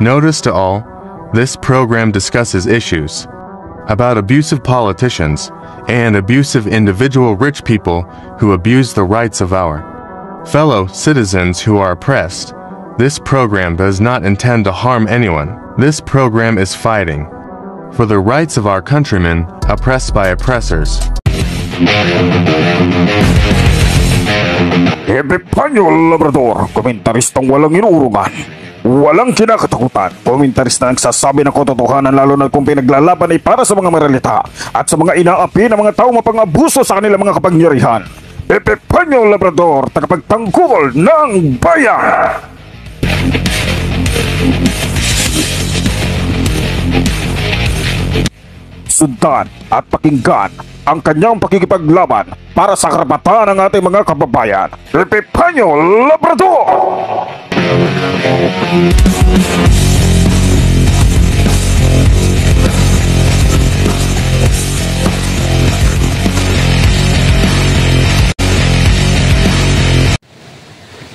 Notice to all, this program discusses issues about abusive politicians and abusive individual rich people who abuse the rights of our fellow citizens who are oppressed. This program does not intend to harm anyone. This program is fighting for the rights of our countrymen oppressed by oppressors. Epifanio Labrador, komentaristang walang inuurungan, walang kinakatakutan, komentarista na nagsasabi ng katotohanan lalo na kung pinaglalaban ay para sa mga maralita at sa mga inaapi ng mga tao mapang-abuso sa kanilang mga kapangyarihan. Epifanio Labrador, tagapagtanggol ng bayan! Sundan at pakinggan ang kanyang pakikipaglaban para sa karapatan ng ating mga kababayan. Epifanio Labrador!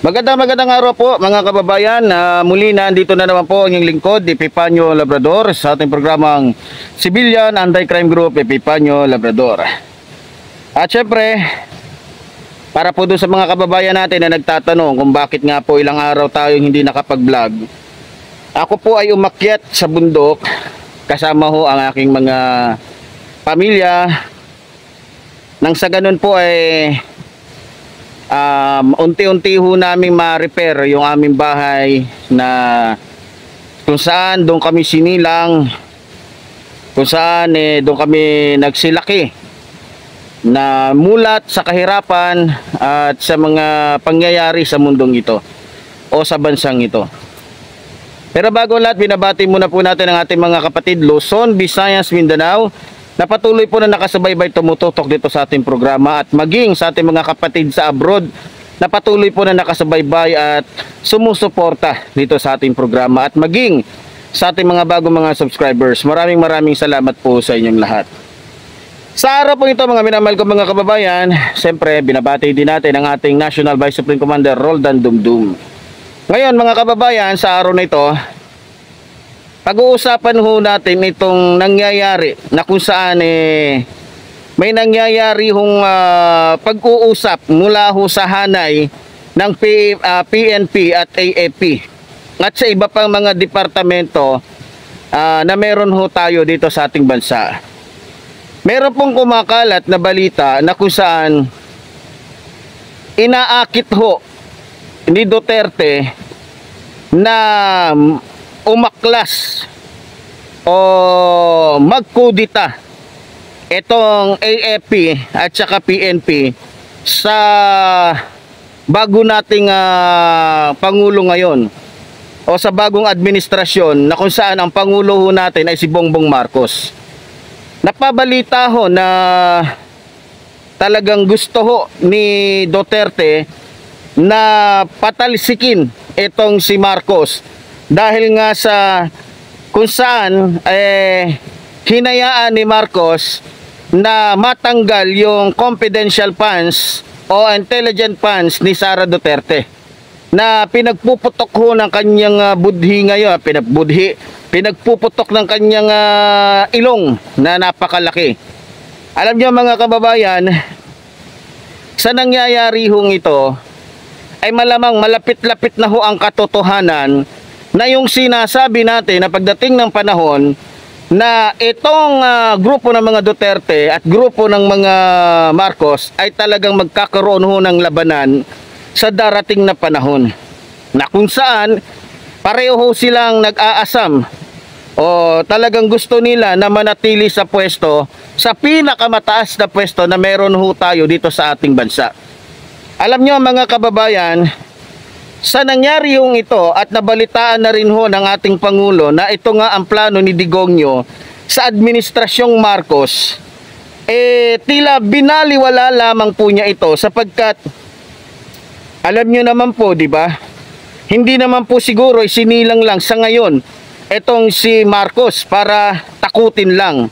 Magandang araw po mga kababayan. Muli na andito na naman po ang inyong lingkod, Epifanio Labrador, sa ating programang Civilian Anti-Crime Group, Epifanio Labrador. At syempre, para po doon sa mga kababayan natin na nagtatanong kung bakit nga po ilang araw tayong hindi nakapag-vlog, ako po ay umakyat sa bundok kasama ho ang aking mga pamilya. Nang sa ganun po ay unti-unti ho namin ma-repair yung aming bahay na kung saan doon kami sinilang, kung saan doon kami nagsilaki na mulat sa kahirapan at sa mga pangyayari sa mundong ito o sa bansang ito. Pero bago lahat, binabati muna po natin ang ating mga kapatid Luzon, Visayas, Mindanao na patuloy po na nakasubaybay tumututok dito sa ating programa, at maging sa ating mga kapatid sa abroad na patuloy po na nakasubaybay at sumusuporta dito sa ating programa, at maging sa ating mga bagong mga subscribers. Maraming salamat po sa inyong lahat. Sa araw po ito mga minamahal ko mga kababayan, siyempre binabati din natin ang ating National Vice Supreme Commander Roldan Dumdum. Ngayon mga kababayan, sa araw na ito, pag-uusapan ho natin itong nangyayari na kung saan may nangyayari hong pag-uusap mula ho sa hanay ng PNP at AFP at sa iba pang mga departamento na meron ho tayo dito sa ating bansa. Meron pong kumakalat na balita na kung saan inaakit ho ni Duterte na umaklas o magkudita itong AFP at saka PNP sa bago nating Pangulo ngayon o sa bagong administrasyon na kung saan ang Pangulo ho natin ay si Bongbong Marcos. Napabalita ho na talagang gusto ho ni Duterte na patalsikin itong si Marcos dahil nga sa kung saan hinayaan ni Marcos na matanggal yung confidential funds o intelligent funds ni Sara Duterte na pinagpuputok ho ng kanyang budhi ngayon, pinagpuputok ng kanyang ilong na napakalaki. Alam niyo mga kababayan, sa nangyayari hong ito ay malamang malapit-lapit na ho ang katotohanan na yung sinasabi natin na pagdating ng panahon na itong grupo ng mga Duterte at grupo ng mga Marcos ay talagang magkakaroon ho ng labanan sa darating na panahon, na kung saan pareho ho silang nag-aasam o talagang gusto nila na manatili sa pwesto, sa pinakamataas na pwesto na meron ho tayo dito sa ating bansa. Alam nyo mga kababayan, sa nangyari yung ito at nabalitaan na rin ho ng ating Pangulo na ito nga ang plano ni Digongyo sa administrasyong Marcos, tila binaliwala lamang po niya ito sapagkat alam nyo naman po, di ba? Hindi naman po siguro isinilang lang sa ngayon etong si Marcos para takutin lang.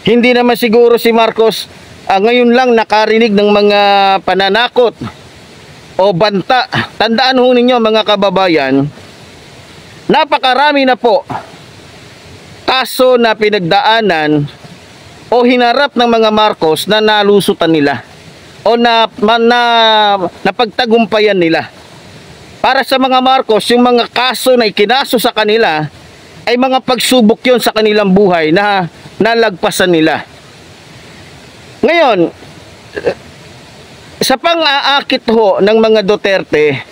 Hindi naman siguro si Marcos ngayon lang nakarinig ng mga pananakot o banta. Tandaan ho ninyo mga kababayan napakarami na po kaso na pinagdaanan o hinarap ng mga Marcos na nalusutan nila o napagtagumpayan nila. Para sa mga Marcos, yung mga kaso na ikinaso sa kanila ay mga pagsubok yon sa kanilang buhay na nalagpasan nila. Ngayon, sa pang-aakit ho ng mga Duterte,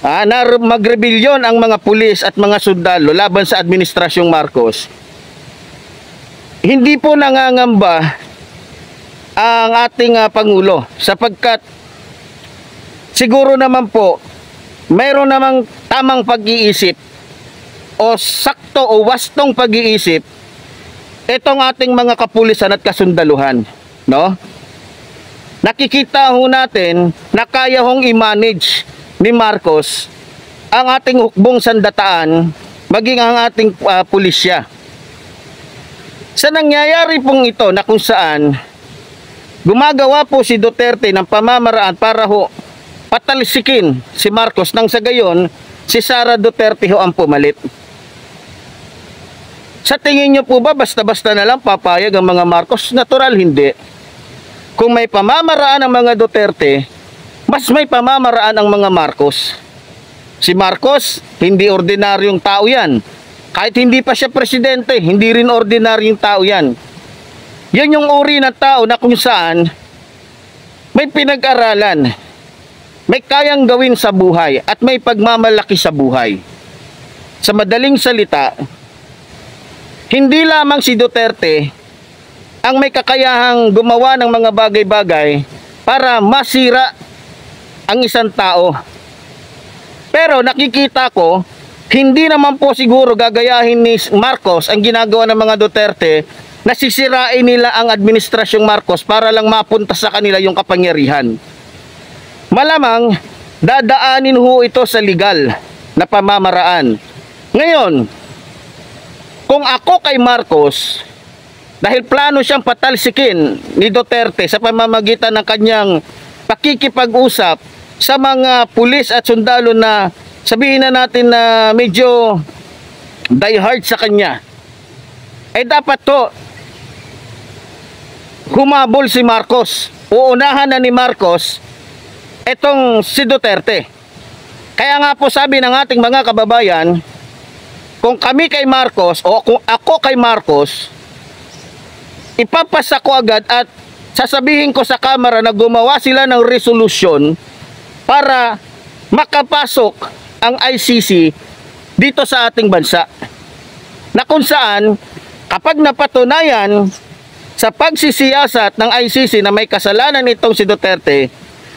na magrebelyon ang mga pulis at mga sundalo laban sa administrasyong Marcos, hindi po nangangamba ang ating Pangulo sapagkat siguro naman po mayroon namang tamang pag-iisip o sakto o wastong pag-iisip itong ating mga kapulisan at kasundaluhan, no? Nakikita ho natin na kaya hong i-manage ni Marcos ang ating hukbong sandataan maging ang ating pulisya. Sa nangyayari pong ito na kung saan gumagawa po si Duterte ng pamamaraan para ho patalsikin si Marcos nang sa gayon si Sara Duterte ho ang pumalit. Sa tingin nyo po ba basta-basta na lang papayag ang mga Marcos? Natural hindi. Kung may pamamaraan ang mga Duterte, mas may pamamaraan ang mga Marcos. Si Marcos, hindi ordinaryong tao yan. Kahit hindi pa siya presidente, hindi rin ordinaryong tao yan. Yan yung uri ng tao na kung saan may pinag-aralan, may kayang gawin sa buhay at may pagmamalaki sa buhay. Sa madaling salita, hindi lamang si Duterte ang may kakayahang gumawa ng mga bagay-bagay para masira ang isang tao. Pero nakikita ko, hindi naman po siguro gagayahin ni Marcos ang ginagawa ng mga Duterte na sisirain nila ang administrasyong Marcos para lang mapunta sa kanila yung kapangyarihan. Malamang dadaanin ho ito sa legal na pamamaraan. Ngayon, kung ako kay Marcos, dahil plano siyang patalsikin ni Duterte sa pamamagitan ng kanyang pakikipag-usap sa mga pulis at sundalo na sabihin na natin na medyo diehard sa kanya, ay dapat to humabol si Marcos. Uunahan na ni Marcos etong si Duterte. Kaya nga po sabi ng ating mga kababayan, kung kami kay Marcos o kung ako kay Marcos, ipapasa ko agad at sasabihin ko sa Kamara na gumawa sila ng resolusyon para makapasok ang ICC dito sa ating bansa. Na kung saan, kapag napatunayan sa pagsisiyasat ng ICC na may kasalanan itong si Duterte,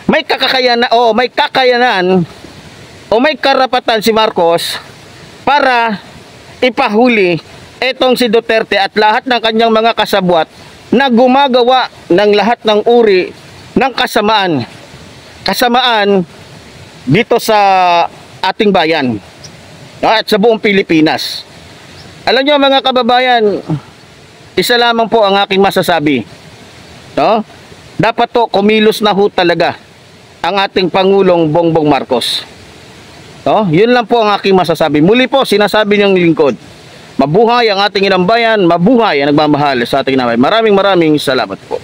may kakayanan o may karapatan si Marcos para ipahuli etong si Duterte at lahat ng kanyang mga kasabwat na gumagawa ng lahat ng uri ng kasamaan dito sa ating bayan at sa buong Pilipinas. Alam nyo mga kababayan, isa lamang po ang aking masasabi, no? Dapat to kumilos na ho talaga ang ating Pangulong Bongbong Marcos. No? Yun lang po ang aking masasabi. Muli po, sinasabi niyang lingkod, mabuhay ang ating inang bayan, mabuhay ang nagmamahal sa ating inang bayan. Maraming salamat po.